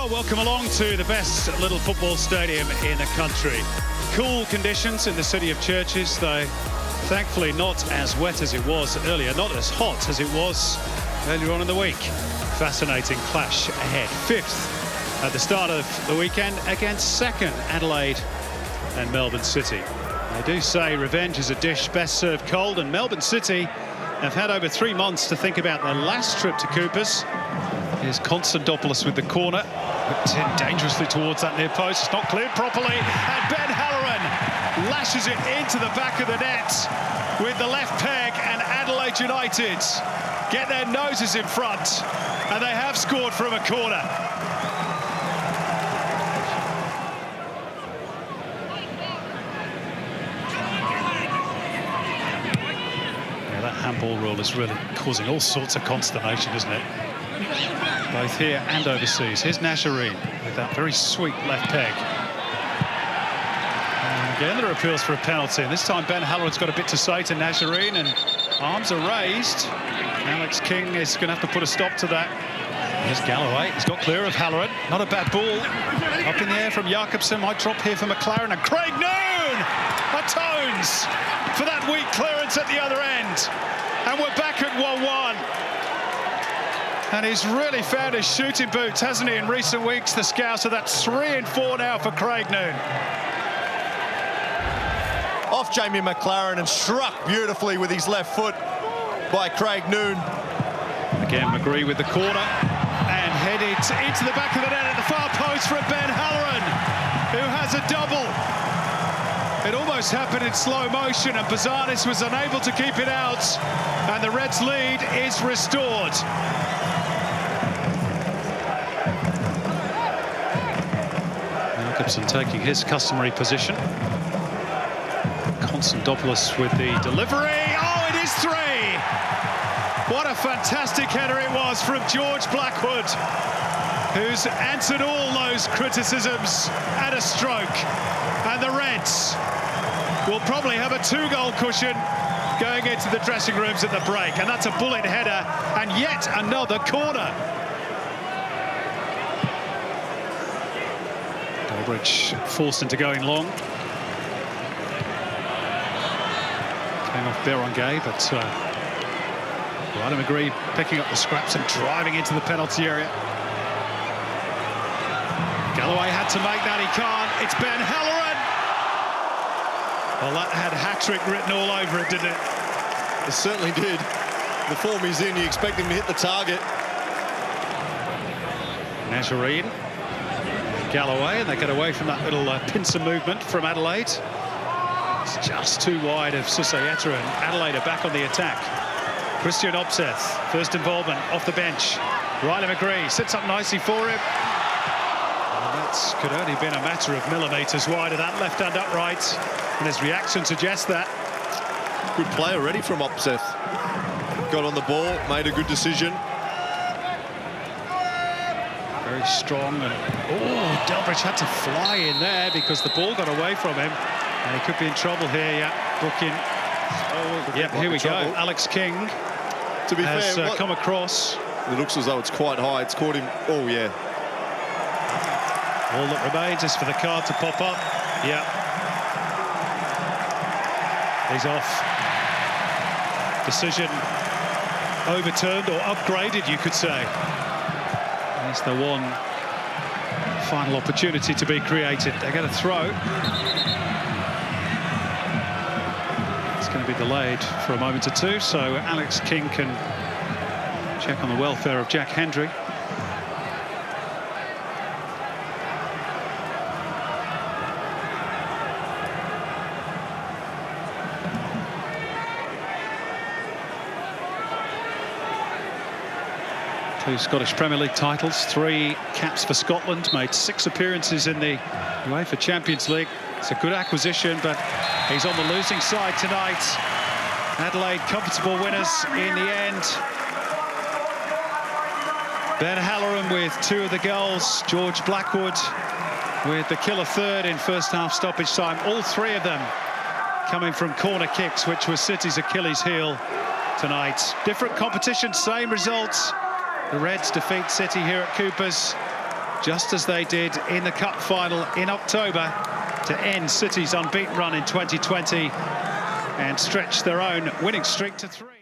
Well, welcome along to the best little football stadium in the country. Cool conditions in the city of Churches, though thankfully not as wet as it was earlier, not as hot as it was earlier on in the week. Fascinating clash ahead. Fifth at the start of the weekend against second Adelaide and Melbourne City. They do say revenge is a dish best served cold, and Melbourne City have had over 3 months to think about their last trip to Coopers. Here's Constantopoulos with the corner, whipped in dangerously towards that near post. It's not cleared properly, and Ben Halloran lashes it into the back of the net with the left peg, and Adelaide United get their noses in front, and they have scored from a corner. Yeah, that handball rule is really causing all sorts of consternation, isn't it? Both here and overseas. Here's Nashareen with that very sweet left peg. And again, there are appeals for a penalty. And this time, Ben Halloran's got a bit to say to Nashareen, and arms are raised. Alex King is going to have to put a stop to that. Here's Galloway. He's got clear of Halloran. Not a bad ball. Up in the air from Jakobsen. Might drop here for McLaren. And Craig Noon atones for that weak clearance at the other end. And we're back at 1-1. And he's really found his shooting boots, hasn't he, in recent weeks, the Scouse. So that's 3 and 4 now for Craig Noon. Off Jamie McLaren and struck beautifully with his left foot by Craig Noon. Again, McGree with the corner and headed into the back of the net at the far post from Ben Halloran, who has a double. It almost happened in slow motion, and Bazanis was unable to keep it out, and the Reds' lead is restored. Jakobsen taking his customary position. Constantopoulos with the delivery. Oh, it is 3! What a fantastic header it was from George Blackwood, who's answered all those criticisms at a stroke. And the Reds will probably have a 2-goal cushion going into the dressing rooms at the break. And that's a bullet header, and yet another corner. Bridge forced into going long. Came off Berengay, but Ryder McGree picking up the scraps and driving into the penalty area. Galloway had to make that, he can't. It's Ben Halloran. Well, that had hat-trick written all over it, didn't it? It certainly did. The form he's in, you expect him to hit the target. Nashareen. Galloway, and they get away from that little pincer movement from Adelaide. It's just too wide of Susayeta, and Adelaide are back on the attack. Christian Opseth, first involvement off the bench. Riley McGree sits up nicely for him. And that could only have been a matter of millimetres wide of that left hand upright, and his reaction suggests that. Good play already from Opseth. Got on the ball, made a good decision. Very strong, and Delbridge had to fly in there because the ball got away from him, and he could be in trouble here. Yeah, booking. Yep, here we go. Alex King to be has fair, come across. It looks as though it's quite high. It's caught him. Oh yeah. All that remains is for the card to pop up. Yeah. He's off. Decision overturned, or upgraded, you could say. It's the one final opportunity to be created. They're going to throw. It's going to be delayed for a moment or two, so Alex King can check on the welfare of Jack Hendry. Two Scottish Premier League titles, 3 caps for Scotland, made 6 appearances in the UEFA Champions League. It's a good acquisition, but he's on the losing side tonight. Adelaide comfortable winners in the end. Ben Halloran with 2 of the goals. George Blackwood with the killer third in first half stoppage time. All 3 of them coming from corner kicks, which was City's Achilles heel tonight. Different competition, same results. The Reds defeat City here at Coopers. just as they did in the Cup final in October, to end City's unbeaten run in 2020 and stretch their own winning streak to 3.